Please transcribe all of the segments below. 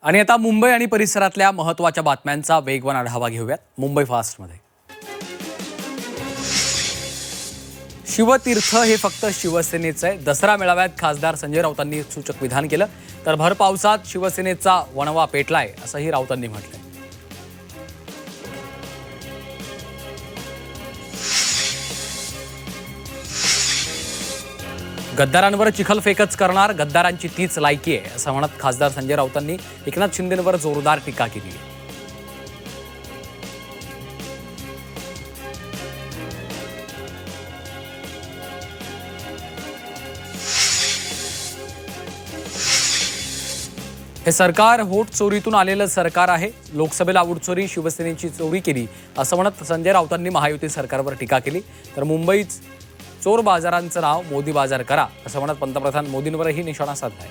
आणि आता मुंबई आणि परिसरातल्या महत्त्वाच्या बातम्यांचा वेगवान आढावा घेऊयात मुंबई फास्टमध्ये। शिवतीर्थ हे फक्त शिवसेनेचं आहे। दसरा मेळाव्यात खासदार संजय राऊतांनी सूचक विधान केलं, तर भर पावसात शिवसेनेचा वणवा पेटलाय असंही राऊतांनी म्हटलंय। गद्दारांवर चिखलफेकच करणार, गद्दारांची तीच लायकी आहे असं म्हणत खासदार संजय राऊतांनी एकनाथ शिंदेंवर जोरदार टीका केली आहे। हे सरकार वोट चोरीतून आलेलं सरकार आहे। लोकसभेला वोटचोरी शिवसेनेची चोरी केली असं म्हणत संजय राऊतांनी महायुती सरकारवर टीका केली। तर मुंबईत चोर बाजारांचं नाव मोदी बाजार करा असं म्हणत पंतप्रधान मोदींवरही निशाणा साधलाय।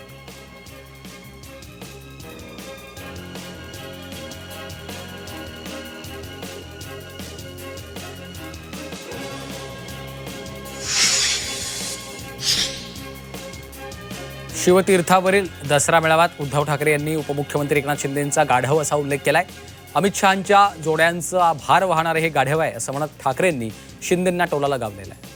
शिवतीर्थावरील दसरा मेळाव्यात उद्धव ठाकरे यांनी उपमुख्यमंत्री एकनाथ शिंदेंचा गाढव असा उल्लेख केलाय। अमित शहांच्या जोड्यांचा भार वाहणारे हे गाढव आहे असं म्हणत ठाकरेंनी शिंदेंना टोला लगावलेला आहे।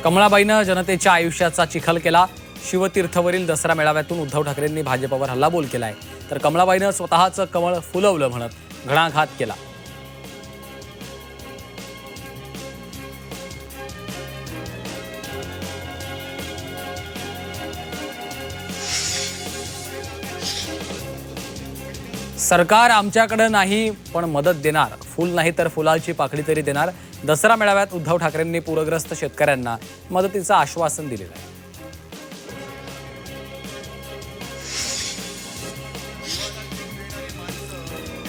कमळाबाईनं जनतेच्या आयुष्याचा चिखल केला। शिवतीर्थवरील दसरा मेळाव्यातून उद्धव ठाकरेंनी भाजपवर हल्लाबोल केलाय, तर कमळाबाईनं स्वतःचं कमळ फुलवलं म्हणत घणाघात केला। सरकार आमच्याकडे नाही पण मदत देणार, फुल नाही तर फुलाची पाकळी तरी देणार। दसरा मेळाव्यात उद्धव ठाकरेंनी पूरग्रस्त शेतकऱ्यांना मदतीचं आश्वासन दिलेलं आहे।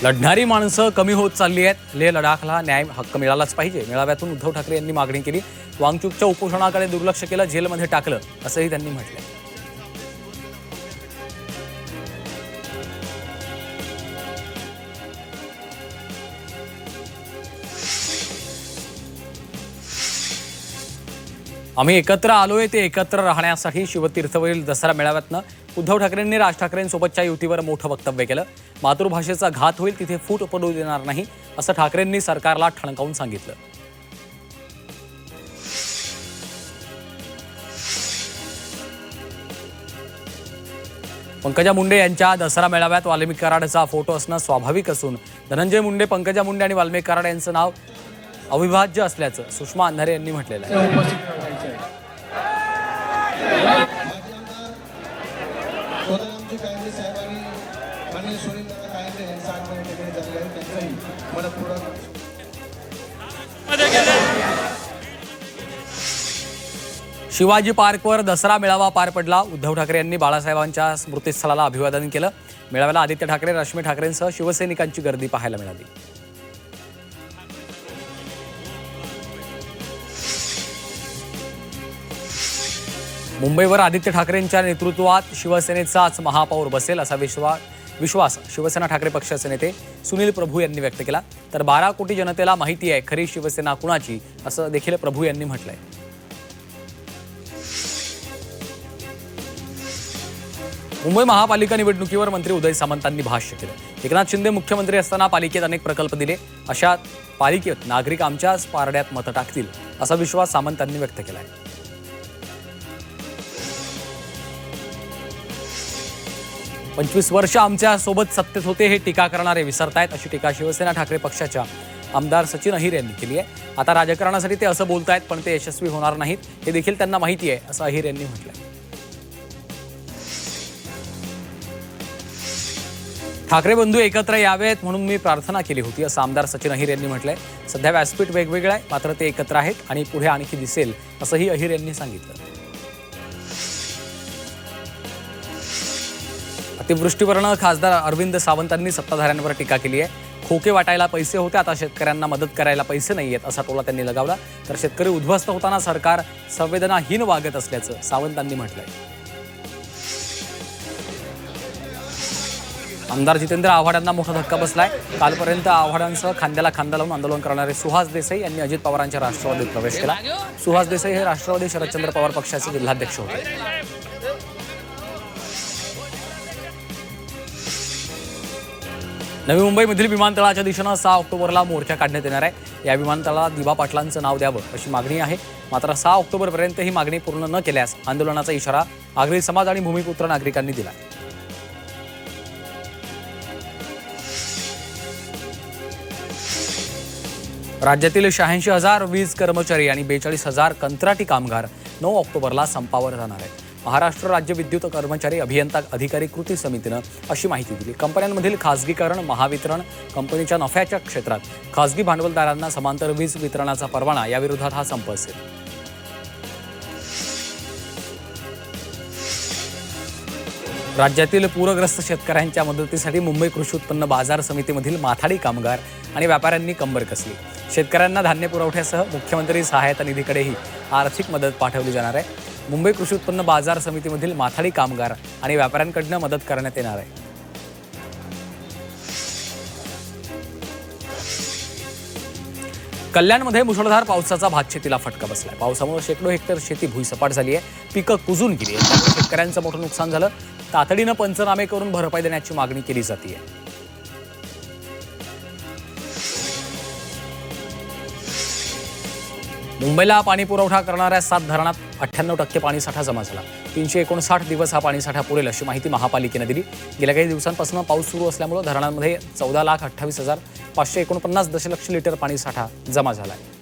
लढणारी माणसं कमी होत चालली आहेत। लेह लडाखला न्याय हक्क मिळालाच पाहिजे। मेळाव्यातून उद्धव ठाकरे यांनी मागणी केली। वांगचूकच्या उपोषणाकडे दुर्लक्ष केलं, जेलमध्ये टाकलं असंही त्यांनी म्हटलं। आम्ही एकत्र आलोय ते एकत्र राहण्यासाठी। शिवतीर्थवरील दसरा मेळाव्यातनं उद्धव ठाकरेंनी राज ठाकरेंसोबतच्या युतीवर मोठं वक्तव्य केलं। मातृभाषेचा घात होईल तिथे फूट पडू देणार नाही असं ठाकरेंनी सरकारला ठणकावून सांगितलं। पंकजा मुंडे यांच्या दसरा मेळाव्यात वाल्मिक कराडचा फोटो असणं स्वाभाविक असून धनंजय मुंडे, पंकजा मुंडे आणि वाल्मिक कराड यांचं नाव अविभाज्य असल्याचं सुषमा अंधारे यांनी म्हटलेलं आहे। शिवाजी पार्कवर दसरा मेळावा पार पडला। उद्धव ठाकरे यांनी बाळासाहेबांच्या स्मृतीस्थळाला अभिवादन केलं। मेळाव्याला आदित्य ठाकरे, रश्मी ठाकरेंसह शिवसैनिकांची गर्दी पाहायला मिळाली। मुंबईवर आदित्य ठाकरेंच्या नेतृत्वात शिवसेनेचाच महापौर बसेल असा विश्वास शिवसेना ठाकरे पक्षाचे नेते सुनील प्रभू यांनी व्यक्त केला। तर 12 कोटी जनतेला माहिती आहे खरी शिवसेना कुणाची असं देखील प्रभू यांनी म्हटलंय। मुंबई महापालिका निवडणुकीवर मंत्री उदय सामंतांनी भाष्य केलं। एकनाथ शिंदे मुख्यमंत्री असताना पालिकेत अनेक प्रकल्प दिले, अशा पालिकेत नागरिक आमच्याच पारड्यात मतं टाकतील असा विश्वास सामंतांनी व्यक्त केला आहे। 25 वर्ष आमच्या सोबत सत्तेत होते हे टीका करणारे विसरतायत अशी टीका शिवसेना ठाकरे पक्षाच्या आमदार सचिन अहिर यांनी केली आहे। आता राजकारणासाठी ते असं बोलतायत पण ते यशस्वी होणार नाहीत हे देखील त्यांना माहिती आहे असं अहिर यांनी म्हटलंय। ठाकरे बंधू एकत्र यावेत म्हणून मी प्रार्थना केली होती असं आमदार सचिन अहिर यांनी म्हटलंय। सध्या व्यासपीठ वेगवेगळं आहे मात्र ते एकत्र आहेत आणि पुढे आणखी दिसेल असंही अहिर यांनी सांगितलं। अतिवृष्टीवरनं खासदार अरविंद सावंतांनी सत्ताधाऱ्यांवर टीका केली आहे। खोके वाटायला पैसे होते, आता शेतकऱ्यांना मदत करायला पैसे नाहीयेत असा टोला त्यांनी लगावला। तर शेतकरी उद्ध्वस्त होताना सरकार संवेदनाहीन वागत असल्याचं सावंतांनी म्हटलंय। आमदार जितेंद्र आव्हाडांना मोठा धक्का बसलाय. कालपर्यंत आव्हाडांसह खांद्याला खांदा लावून आंदोलन करणारे सुहास देसाई यांनी अजित पवारांच्या राष्ट्रवादीत प्रवेश केला. सुहास देसाई हे राष्ट्रवादी शरदचंद्र पवार पक्षाचे जिल्हाध्यक्ष होते. नवी मुंबईमधील विमानतळाच्या दिशेनं 6 ऑक्टोबरला मोर्चा काढण्यात येणार आहे. या विमानतळाला दिवा पाटलांचं नाव द्यावं अशी मागणी आहे. मात्र 6 ऑक्टोबरपर्यंत ही मागणी पूर्ण न केल्यास आंदोलनाचा इशारा आगरी समाज आणि भूमिपुत्र नागरिकांनी दिला. राज्यातील 86,000 वीज कर्मचारी आणि 42,000 कंत्राटी कामगार 9 ऑक्टोबरला संपावर जाणार आहेत. महाराष्ट्र राज्य विद्युत कर्मचारी अभियंता अधिकारी कृती समितीनं अशी माहिती दिली. कंपन्यांमधील खासगीकरण, महावितरण, कंपनीच्या नफ्याच्या क्षेत्रात खासगी भांडवलदारांना समांतर वीज वितरणाचा परवाना याविरोधात हा संप असेल. राज्यातील पूरग्रस्त शेतकऱ्यांच्या मदतीसाठी मुंबई कृषी उत्पन्न बाजार समितीमधील माथाडी कामगार आणि व्यापाऱ्यांनी कंबर कसली. शेतकऱ्यांना धान्य पुरवठ्यासह मुख्यमंत्री सहायता निधीकडेही आर्थिक मदत पाठवली जाणार आहे. मुंबई कृषी उत्पन्न बाजार समितीमधील माथाडी कामगार आणि व्यापाऱ्यांकडून मदत करण्यात येणार आहे. कल्याणमध्ये मुसळधार पावसाचा भातशेतीला फटका बसलाय. पावसामुळे शेकडो हेक्टर शेती भुईसपाट झाली आहे. पिकं कुजून गेली आहेत. त्यामुळे शेतकऱ्यांचं मोठं नुकसान झालं. तातडीनं पंचनामे करून भरपाई देण्याची मागणी केली जाते. मुंबईला पाणी पुरवठा करणाऱ्या 7 धरणात 98% पाणीसाठा जमा झाला. 359 दिवस हा पाणीसाठा पुरेल अशी माहिती महापालिकेनं दिली. गेल्या काही दिवसांपासून पाऊस सुरू असल्यामुळे धरणांमध्ये 14,28,549 दशलक्ष लिटर पाणीसाठा जमा झाला आहे.